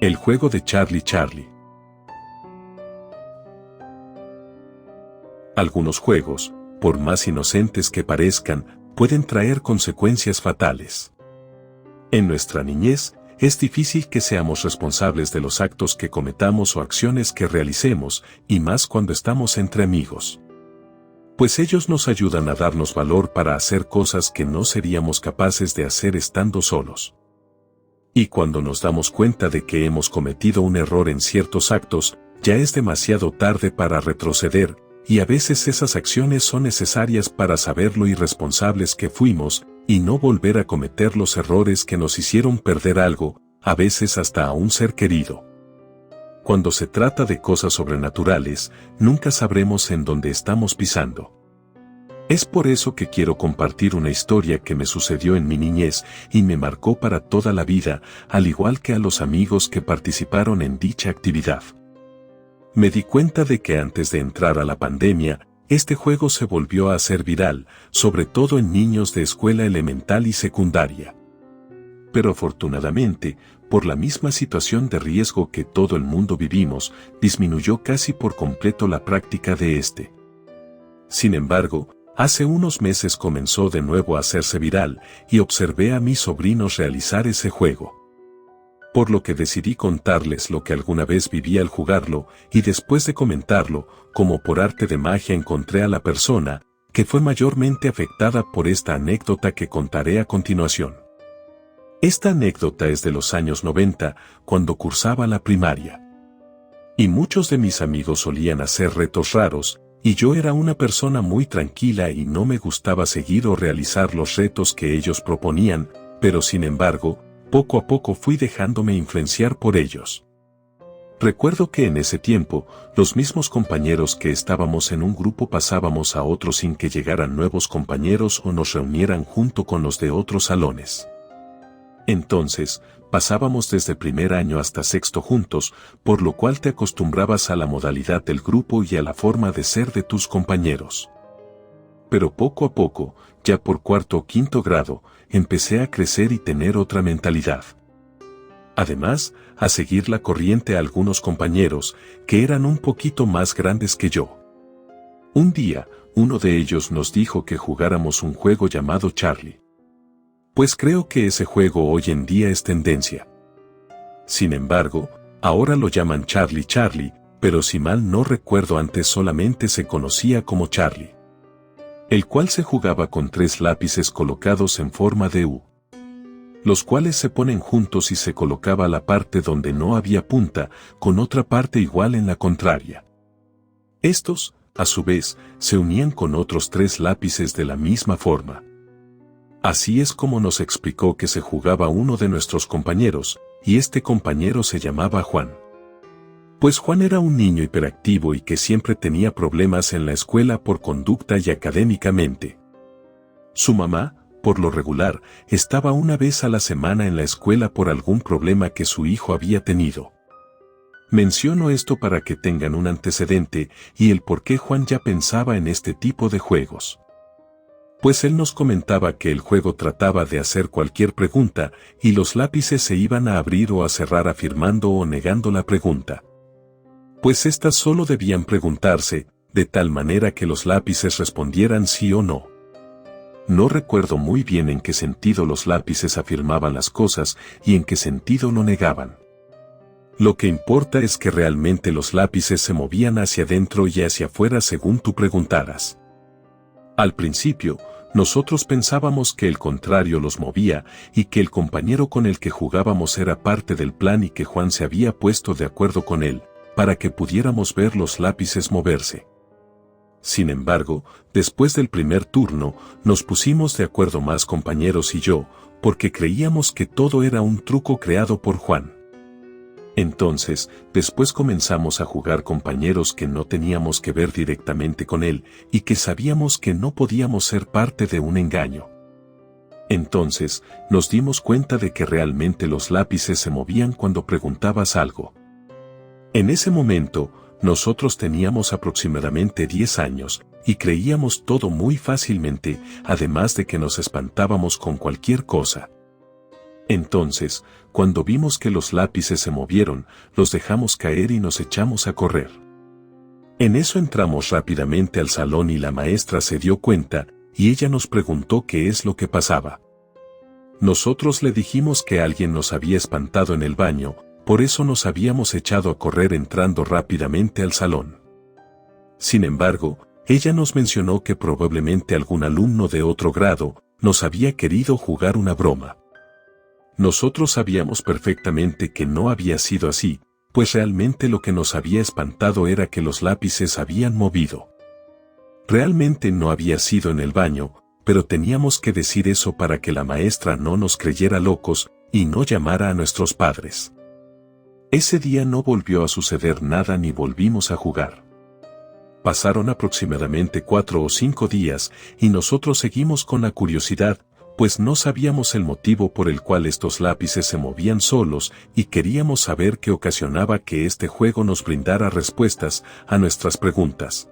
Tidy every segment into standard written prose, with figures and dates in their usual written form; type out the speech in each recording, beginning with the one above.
El juego de Charlie Charlie. Algunos juegos, por más inocentes que parezcan, pueden traer consecuencias fatales. En nuestra niñez, es difícil que seamos responsables de los actos que cometamos o acciones que realicemos, y más cuando estamos entre amigos. Pues ellos nos ayudan a darnos valor para hacer cosas que no seríamos capaces de hacer estando solos. Y cuando nos damos cuenta de que hemos cometido un error en ciertos actos, ya es demasiado tarde para retroceder, y a veces esas acciones son necesarias para saber lo irresponsables que fuimos, y no volver a cometer los errores que nos hicieron perder algo, a veces hasta a un ser querido. Cuando se trata de cosas sobrenaturales, nunca sabremos en dónde estamos pisando. Es por eso que quiero compartir una historia que me sucedió en mi niñez y me marcó para toda la vida, al igual que a los amigos que participaron en dicha actividad. Me di cuenta de que antes de entrar a la pandemia, este juego se volvió a hacer viral, sobre todo en niños de escuela elemental y secundaria. Pero afortunadamente, por la misma situación de riesgo que todo el mundo vivimos, disminuyó casi por completo la práctica de este. Sin embargo, hace unos meses comenzó de nuevo a hacerse viral, y observé a mis sobrinos realizar ese juego. Por lo que decidí contarles lo que alguna vez viví al jugarlo, y después de comentarlo, como por arte de magia encontré a la persona que fue mayormente afectada por esta anécdota que contaré a continuación. Esta anécdota es de los años 90, cuando cursaba la primaria. Y muchos de mis amigos solían hacer retos raros, y yo era una persona muy tranquila y no me gustaba seguir o realizar los retos que ellos proponían, pero sin embargo, poco a poco fui dejándome influenciar por ellos. Recuerdo que en ese tiempo, los mismos compañeros que estábamos en un grupo pasábamos a otro sin que llegaran nuevos compañeros o nos reunieran junto con los de otros salones. Entonces, pasábamos desde primer año hasta sexto juntos, por lo cual te acostumbrabas a la modalidad del grupo y a la forma de ser de tus compañeros. Pero poco a poco, ya por cuarto o quinto grado, empecé a crecer y tener otra mentalidad. Además, a seguir la corriente a algunos compañeros, que eran un poquito más grandes que yo. Un día, uno de ellos nos dijo que jugáramos un juego llamado Charlie. Pues creo que ese juego hoy en día es tendencia. Sin embargo, ahora lo llaman Charlie Charlie, pero si mal no recuerdo antes solamente se conocía como Charlie. El cual se jugaba con 3 lápices colocados en forma de U, los cuales se ponen juntos y se colocaba la parte donde no había punta, con otra parte igual en la contraria. Estos, a su vez, se unían con otros 3 lápices de la misma forma. Así es como nos explicó que se jugaba uno de nuestros compañeros, y este compañero se llamaba Juan. Pues Juan era un niño hiperactivo y que siempre tenía problemas en la escuela por conducta y académicamente. Su mamá, por lo regular, estaba una vez a la semana en la escuela por algún problema que su hijo había tenido. Menciono esto para que tengan un antecedente y el por qué Juan ya pensaba en este tipo de juegos. Pues él nos comentaba que el juego trataba de hacer cualquier pregunta y los lápices se iban a abrir o a cerrar afirmando o negando la pregunta. Pues estas solo debían preguntarse, de tal manera que los lápices respondieran sí o no. No recuerdo muy bien en qué sentido los lápices afirmaban las cosas y en qué sentido lo negaban. Lo que importa es que realmente los lápices se movían hacia adentro y hacia afuera según tú preguntaras. Al principio, nosotros pensábamos que el contrario los movía y que el compañero con el que jugábamos era parte del plan y que Juan se había puesto de acuerdo con él, para que pudiéramos ver los lápices moverse. Sin embargo, después del primer turno, nos pusimos de acuerdo más compañeros y yo, porque creíamos que todo era un truco creado por Juan. Entonces, después comenzamos a jugar compañeros que no teníamos que ver directamente con él, y que sabíamos que no podíamos ser parte de un engaño. Entonces, nos dimos cuenta de que realmente los lápices se movían cuando preguntabas algo. En ese momento, nosotros teníamos aproximadamente 10 años, y creíamos todo muy fácilmente, además de que nos espantábamos con cualquier cosa. Entonces, cuando vimos que los lápices se movieron, los dejamos caer y nos echamos a correr. En eso entramos rápidamente al salón y la maestra se dio cuenta, y ella nos preguntó qué es lo que pasaba. Nosotros le dijimos que alguien nos había espantado en el baño, por eso nos habíamos echado a correr entrando rápidamente al salón. Sin embargo, ella nos mencionó que probablemente algún alumno de otro grado nos había querido jugar una broma. Nosotros sabíamos perfectamente que no había sido así, pues realmente lo que nos había espantado era que los lápices habían movido. Realmente no había sido en el baño, pero teníamos que decir eso para que la maestra no nos creyera locos y no llamara a nuestros padres. Ese día no volvió a suceder nada ni volvimos a jugar. Pasaron aproximadamente 4 o 5 días y nosotros seguimos con la curiosidad, pues no sabíamos el motivo por el cual estos lápices se movían solos y queríamos saber qué ocasionaba que este juego nos brindara respuestas a nuestras preguntas.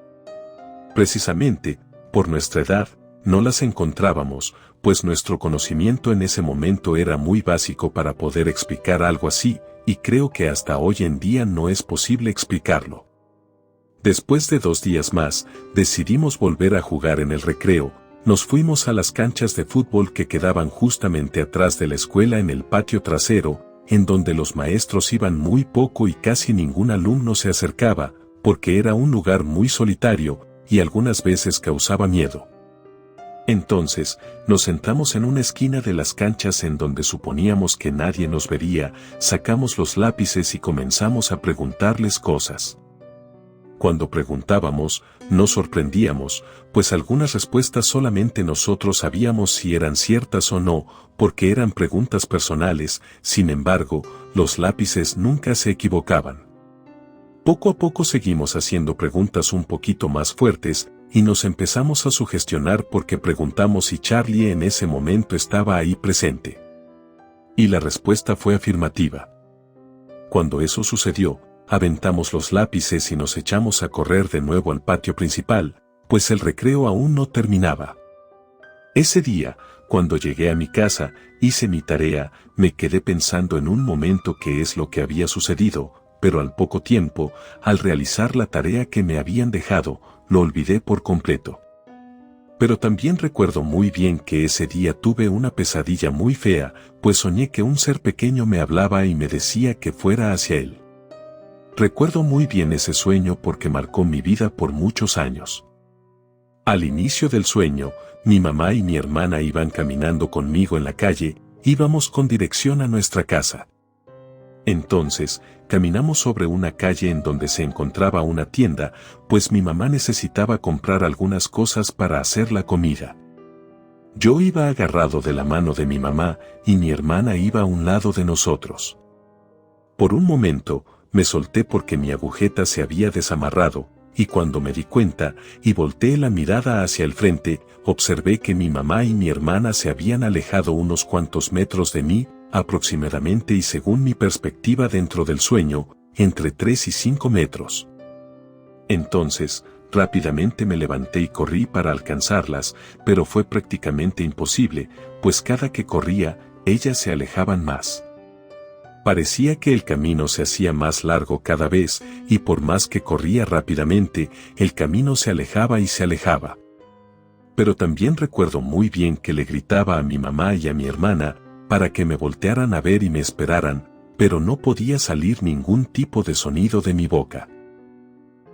Precisamente, por nuestra edad, no las encontrábamos, pues nuestro conocimiento en ese momento era muy básico para poder explicar algo así, y creo que hasta hoy en día no es posible explicarlo. Después de 2 días más, decidimos volver a jugar en el recreo. Nos fuimos a las canchas de fútbol que quedaban justamente atrás de la escuela en el patio trasero, en donde los maestros iban muy poco y casi ningún alumno se acercaba, porque era un lugar muy solitario, y algunas veces causaba miedo. Entonces, nos sentamos en una esquina de las canchas en donde suponíamos que nadie nos vería, sacamos los lápices y comenzamos a preguntarles cosas. Cuando preguntábamos, nos sorprendíamos, pues algunas respuestas solamente nosotros sabíamos si eran ciertas o no, porque eran preguntas personales. Sin embargo, los lápices nunca se equivocaban. Poco a poco seguimos haciendo preguntas un poquito más fuertes, y nos empezamos a sugestionar porque preguntamos si Charlie en ese momento estaba ahí presente. Y la respuesta fue afirmativa. Cuando eso sucedió, aventamos los lápices y nos echamos a correr de nuevo al patio principal, pues el recreo aún no terminaba. Ese día, cuando llegué a mi casa, hice mi tarea, me quedé pensando en un momento qué es lo que había sucedido, pero al poco tiempo, al realizar la tarea que me habían dejado, lo olvidé por completo. Pero también recuerdo muy bien que ese día tuve una pesadilla muy fea, pues soñé que un ser pequeño me hablaba y me decía que fuera hacia él. Recuerdo muy bien ese sueño porque marcó mi vida por muchos años. Al inicio del sueño, mi mamá y mi hermana iban caminando conmigo en la calle, íbamos con dirección a nuestra casa. Entonces, caminamos sobre una calle en donde se encontraba una tienda, pues mi mamá necesitaba comprar algunas cosas para hacer la comida. Yo iba agarrado de la mano de mi mamá y mi hermana iba a un lado de nosotros. Por un momento, me solté porque mi agujeta se había desamarrado, y cuando me di cuenta y volteé la mirada hacia el frente, observé que mi mamá y mi hermana se habían alejado unos cuantos metros de mí, aproximadamente y según mi perspectiva dentro del sueño, entre 3 y 5 metros. Entonces, rápidamente me levanté y corrí para alcanzarlas, pero fue prácticamente imposible, pues cada que corría, ellas se alejaban más. Parecía que el camino se hacía más largo cada vez, y por más que corría rápidamente, el camino se alejaba y se alejaba. Pero también recuerdo muy bien que le gritaba a mi mamá y a mi hermana, para que me voltearan a ver y me esperaran, pero no podía salir ningún tipo de sonido de mi boca.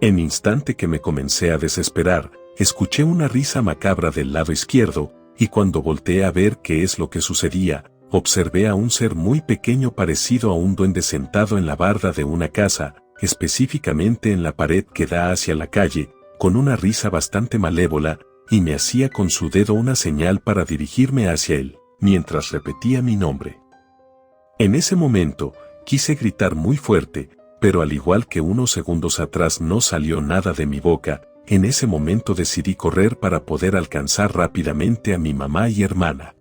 En instante que me comencé a desesperar, escuché una risa macabra del lado izquierdo, y cuando volteé a ver qué es lo que sucedía, observé a un ser muy pequeño parecido a un duende sentado en la barda de una casa, específicamente en la pared que da hacia la calle, con una risa bastante malévola, y me hacía con su dedo una señal para dirigirme hacia él, mientras repetía mi nombre. En ese momento, quise gritar muy fuerte, pero al igual que unos segundos atrás no salió nada de mi boca. En ese momento decidí correr para poder alcanzar rápidamente a mi mamá y hermana.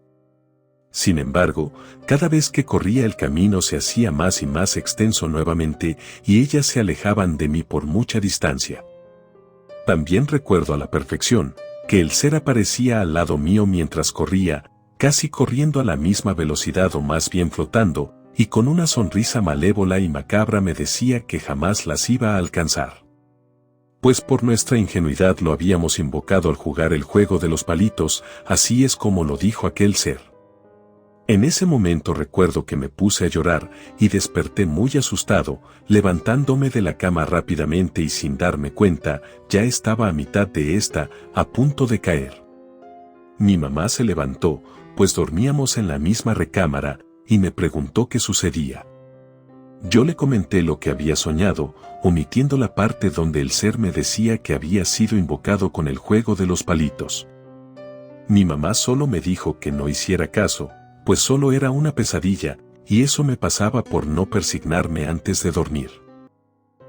Sin embargo, cada vez que corría el camino se hacía más y más extenso nuevamente y ellas se alejaban de mí por mucha distancia. También recuerdo a la perfección que el ser aparecía al lado mío mientras corría, casi corriendo a la misma velocidad o más bien flotando, y con una sonrisa malévola y macabra me decía que jamás las iba a alcanzar. Pues por nuestra ingenuidad lo habíamos invocado al jugar el juego de los palitos, así es como lo dijo aquel ser. En ese momento recuerdo que me puse a llorar y desperté muy asustado, levantándome de la cama rápidamente y sin darme cuenta, ya estaba a mitad de esta, a punto de caer. Mi mamá se levantó, pues dormíamos en la misma recámara, y me preguntó qué sucedía. Yo le comenté lo que había soñado, omitiendo la parte donde el ser me decía que había sido invocado con el juego de los palitos. Mi mamá solo me dijo que no hiciera caso, pues solo era una pesadilla, y eso me pasaba por no persignarme antes de dormir.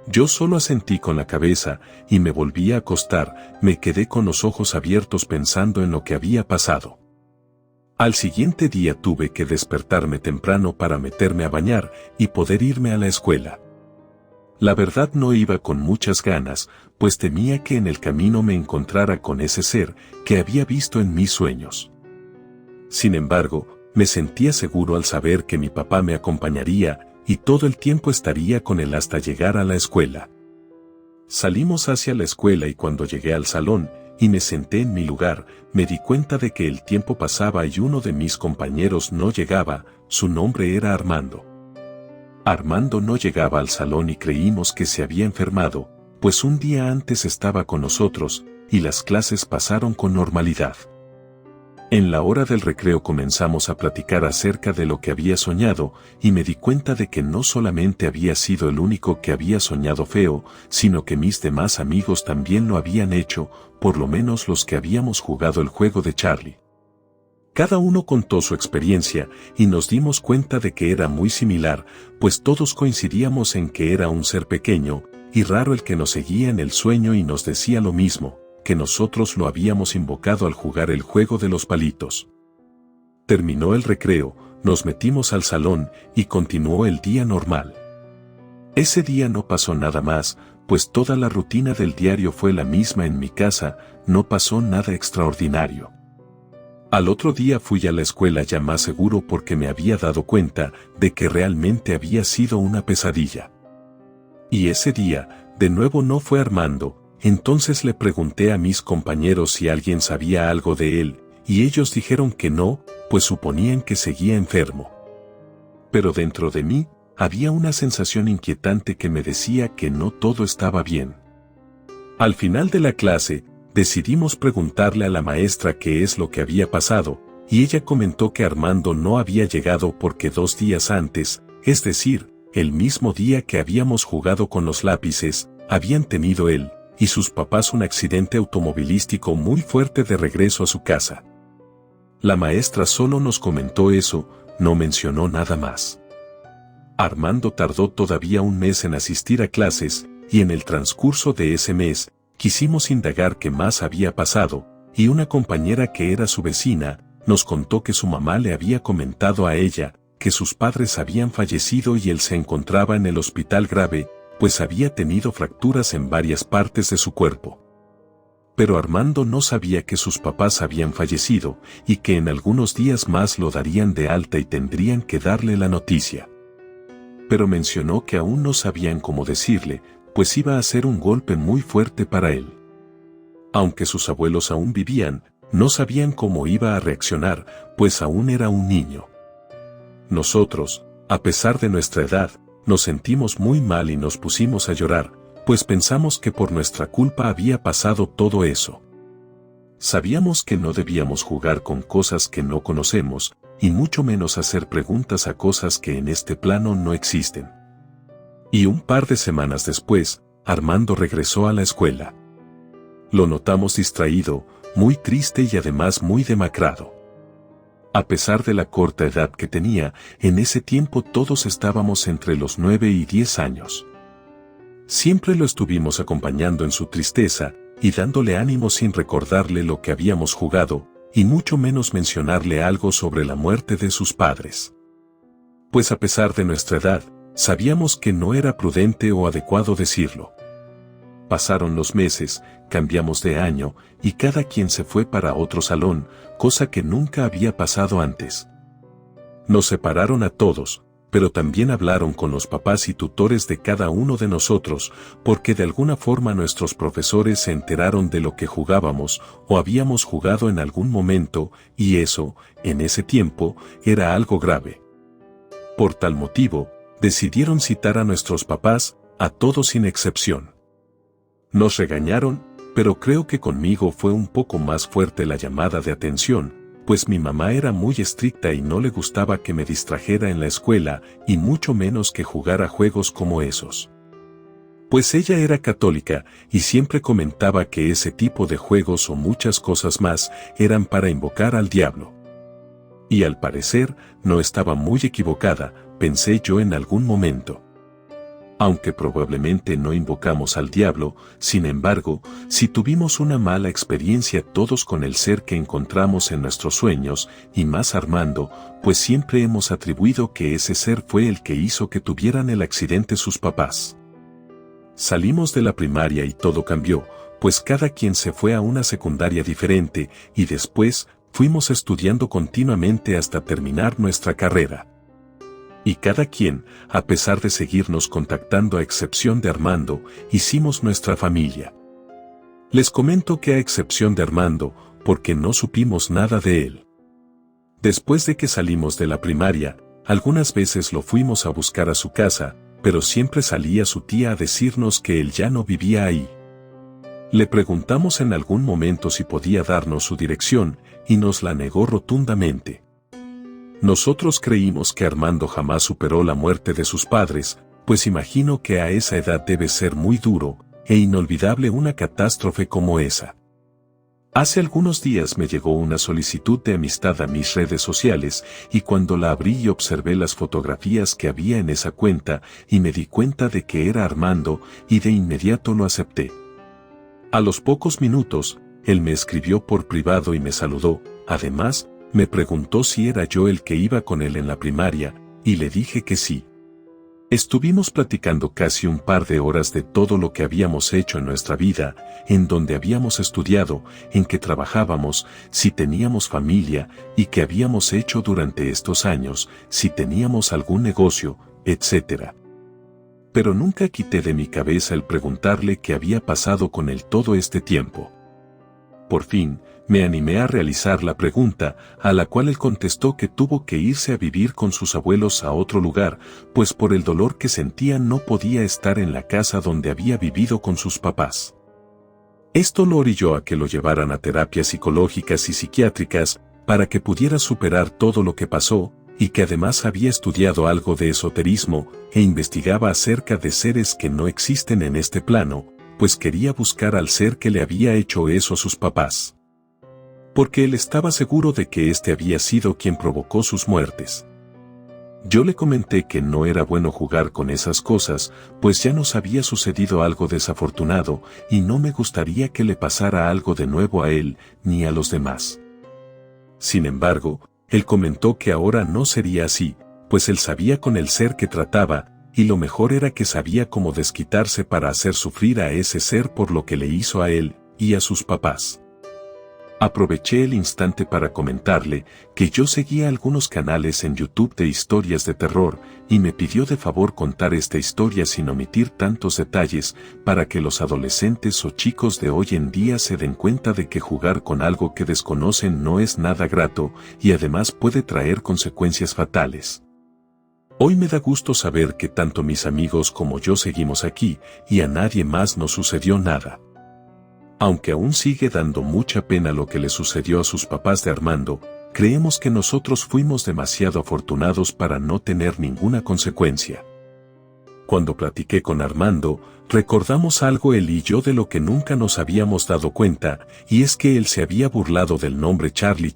Yo solo asentí con la cabeza, y me volví a acostar, me quedé con los ojos abiertos pensando en lo que había pasado. Al siguiente día tuve que despertarme temprano para meterme a bañar y poder irme a la escuela. La verdad no iba con muchas ganas, pues temía que en el camino me encontrara con ese ser que había visto en mis sueños. Sin embargo, me sentía seguro al saber que mi papá me acompañaría y todo el tiempo estaría con él hasta llegar a la escuela. Salimos hacia la escuela y cuando llegué al salón y me senté en mi lugar, me di cuenta de que el tiempo pasaba y uno de mis compañeros no llegaba, su nombre era Armando. Armando no llegaba al salón y creímos que se había enfermado, pues un día antes estaba con nosotros, y las clases pasaron con normalidad. En la hora del recreo comenzamos a platicar acerca de lo que había soñado, y me di cuenta de que no solamente había sido el único que había soñado feo, sino que mis demás amigos también lo habían hecho, por lo menos los que habíamos jugado el juego de Charlie. Cada uno contó su experiencia, y nos dimos cuenta de que era muy similar, pues todos coincidíamos en que era un ser pequeño y raro el que nos seguía en el sueño y nos decía lo mismo, que nosotros lo habíamos invocado al jugar el juego de los palitos. Terminó el recreo, nos metimos al salón y continuó el día normal. Ese día no pasó nada más, pues toda la rutina del diario fue la misma en mi casa, no pasó nada extraordinario. Al otro día fui a la escuela ya más seguro porque me había dado cuenta de que realmente había sido una pesadilla. Y ese día, de nuevo no fue Armando. Entonces le pregunté a mis compañeros si alguien sabía algo de él, y ellos dijeron que no, pues suponían que seguía enfermo. Pero dentro de mí, había una sensación inquietante que me decía que no todo estaba bien. Al final de la clase, decidimos preguntarle a la maestra qué es lo que había pasado, y ella comentó que Armando no había llegado porque 2 días antes, es decir, el mismo día que habíamos jugado con los lápices, habían tenido él y sus papás un accidente automovilístico muy fuerte de regreso a su casa. La maestra solo nos comentó eso, no mencionó nada más. Armando tardó todavía 1 mes en asistir a clases, y en el transcurso de ese mes, quisimos indagar qué más había pasado, y una compañera que era su vecina, nos contó que su mamá le había comentado a ella, que sus padres habían fallecido y él se encontraba en el hospital grave, pues había tenido fracturas en varias partes de su cuerpo. Pero Armando no sabía que sus papás habían fallecido, y que en algunos días más lo darían de alta y tendrían que darle la noticia. Pero mencionó que aún no sabían cómo decirle, pues iba a ser un golpe muy fuerte para él. Aunque sus abuelos aún vivían, no sabían cómo iba a reaccionar, pues aún era un niño. Nosotros, a pesar de nuestra edad, nos sentimos muy mal y nos pusimos a llorar, pues pensamos que por nuestra culpa había pasado todo eso. Sabíamos que no debíamos jugar con cosas que no conocemos, y mucho menos hacer preguntas a cosas que en este plano no existen. Y un par de semanas después, Armando regresó a la escuela. Lo notamos distraído, muy triste y además muy demacrado. A pesar de la corta edad que tenía, en ese tiempo todos estábamos entre los 9 y 10 años. Siempre lo estuvimos acompañando en su tristeza, y dándole ánimo sin recordarle lo que habíamos jugado, y mucho menos mencionarle algo sobre la muerte de sus padres. Pues a pesar de nuestra edad, sabíamos que no era prudente o adecuado decirlo. Pasaron los meses, cambiamos de año, y cada quien se fue para otro salón, cosa que nunca había pasado antes. Nos separaron a todos, pero también hablaron con los papás y tutores de cada uno de nosotros, porque de alguna forma nuestros profesores se enteraron de lo que jugábamos o habíamos jugado en algún momento, y eso, en ese tiempo, era algo grave. Por tal motivo, decidieron citar a nuestros papás, a todos sin excepción. Nos regañaron, pero creo que conmigo fue un poco más fuerte la llamada de atención, pues mi mamá era muy estricta y no le gustaba que me distrajera en la escuela y mucho menos que jugara juegos como esos. Pues ella era católica y siempre comentaba que ese tipo de juegos o muchas cosas más eran para invocar al diablo. Y al parecer, no estaba muy equivocada, pensé yo en algún momento. Aunque probablemente no invocamos al diablo, sin embargo, si tuvimos una mala experiencia todos con el ser que encontramos en nuestros sueños, y más Armando, pues siempre hemos atribuido que ese ser fue el que hizo que tuvieran el accidente sus papás. Salimos de la primaria y todo cambió, pues cada quien se fue a una secundaria diferente, y después, fuimos estudiando continuamente hasta terminar nuestra carrera. Y cada quien, a pesar de seguirnos contactando a excepción de Armando, hicimos nuestra familia. Les comento que a excepción de Armando, porque no supimos nada de él. Después de que salimos de la primaria, algunas veces lo fuimos a buscar a su casa, pero siempre salía su tía a decirnos que él ya no vivía ahí. Le preguntamos en algún momento si podía darnos su dirección, y nos la negó rotundamente. Nosotros creímos que Armando jamás superó la muerte de sus padres, pues imagino que a esa edad debe ser muy duro e inolvidable una catástrofe como esa. Hace algunos días me llegó una solicitud de amistad a mis redes sociales y cuando la abrí y observé las fotografías que había en esa cuenta y me di cuenta de que era Armando y de inmediato lo acepté. A los pocos minutos, él me escribió por privado y me saludó, además, me preguntó si era yo el que iba con él en la primaria, y le dije que sí. Estuvimos platicando casi un par de horas de todo lo que habíamos hecho en nuestra vida, en donde habíamos estudiado, en que trabajábamos, si teníamos familia, y qué habíamos hecho durante estos años, si teníamos algún negocio, etc. Pero nunca quité de mi cabeza el preguntarle qué había pasado con él todo este tiempo. Por fin, me animé a realizar la pregunta, a la cual él contestó que tuvo que irse a vivir con sus abuelos a otro lugar, pues por el dolor que sentía no podía estar en la casa donde había vivido con sus papás. Esto lo orilló a que lo llevaran a terapias psicológicas y psiquiátricas, para que pudiera superar todo lo que pasó, y que además había estudiado algo de esoterismo, e investigaba acerca de seres que no existen en este plano, pues quería buscar al ser que le había hecho eso a sus papás. Porque él estaba seguro de que éste había sido quien provocó sus muertes. Yo le comenté que no era bueno jugar con esas cosas, pues ya nos había sucedido algo desafortunado, y no me gustaría que le pasara algo de nuevo a él, ni a los demás. Sin embargo, él comentó que ahora no sería así, pues él sabía con el ser que trataba, y lo mejor era que sabía cómo desquitarse para hacer sufrir a ese ser por lo que le hizo a él, y a sus papás. Aproveché el instante para comentarle que yo seguía algunos canales en YouTube de historias de terror y me pidió de favor contar esta historia sin omitir tantos detalles para que los adolescentes o chicos de hoy en día se den cuenta de que jugar con algo que desconocen no es nada grato y además puede traer consecuencias fatales. Hoy me da gusto saber que tanto mis amigos como yo seguimos aquí y a nadie más nos sucedió nada. Aunque aún sigue dando mucha pena lo que le sucedió a sus papás de Armando, creemos que nosotros fuimos demasiado afortunados para no tener ninguna consecuencia. Cuando platiqué con Armando, recordamos algo él y yo de lo que nunca nos habíamos dado cuenta, y es que él se había burlado del nombre Charlie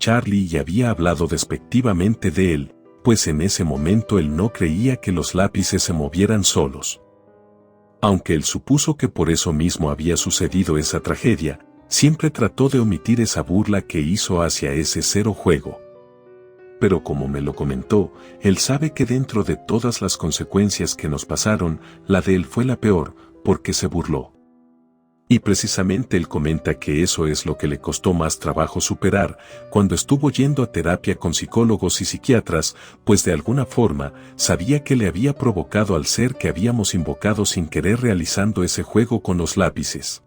y había hablado despectivamente de él, pues en ese momento él no creía que los lápices se movieran solos. Aunque él supuso que por eso mismo había sucedido esa tragedia, siempre trató de omitir esa burla que hizo hacia ese cero juego. Pero como me lo comentó, él sabe que dentro de todas las consecuencias que nos pasaron, la de él fue la peor, porque se burló. Y precisamente él comenta que eso es lo que le costó más trabajo superar cuando estuvo yendo a terapia con psicólogos y psiquiatras, pues de alguna forma sabía que le había provocado al ser que habíamos invocado sin querer realizando ese juego con los lápices.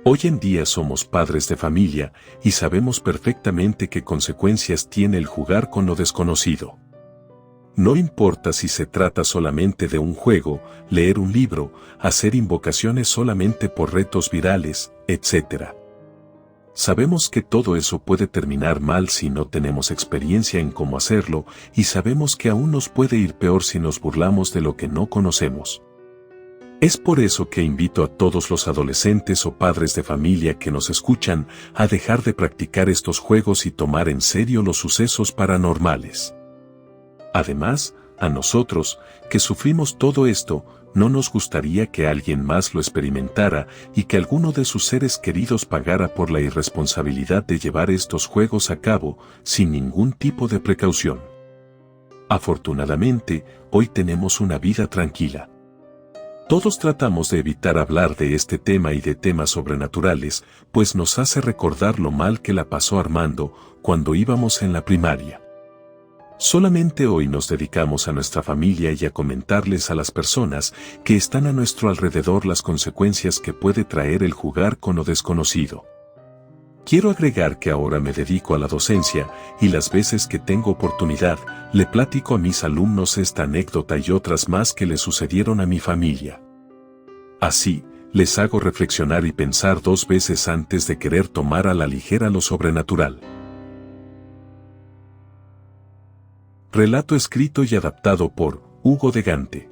Hoy en día somos padres de familia y sabemos perfectamente qué consecuencias tiene el jugar con lo desconocido. No importa si se trata solamente de un juego, leer un libro, hacer invocaciones solamente por retos virales, etc. Sabemos que todo eso puede terminar mal si no tenemos experiencia en cómo hacerlo, y sabemos que aún nos puede ir peor si nos burlamos de lo que no conocemos. Es por eso que invito a todos los adolescentes o padres de familia que nos escuchan a dejar de practicar estos juegos y tomar en serio los sucesos paranormales. Además, a nosotros, que sufrimos todo esto, no nos gustaría que alguien más lo experimentara y que alguno de sus seres queridos pagara por la irresponsabilidad de llevar estos juegos a cabo sin ningún tipo de precaución. Afortunadamente, hoy tenemos una vida tranquila. Todos tratamos de evitar hablar de este tema y de temas sobrenaturales, pues nos hace recordar lo mal que la pasó Armando cuando íbamos en la primaria. Solamente hoy nos dedicamos a nuestra familia y a comentarles a las personas que están a nuestro alrededor las consecuencias que puede traer el jugar con lo desconocido. Quiero agregar que ahora me dedico a la docencia y las veces que tengo oportunidad, le platico a mis alumnos esta anécdota y otras más que le sucedieron a mi familia. Así, les hago reflexionar y pensar dos veces antes de querer tomar a la ligera lo sobrenatural. Relato escrito y adaptado por Hugo de Gante.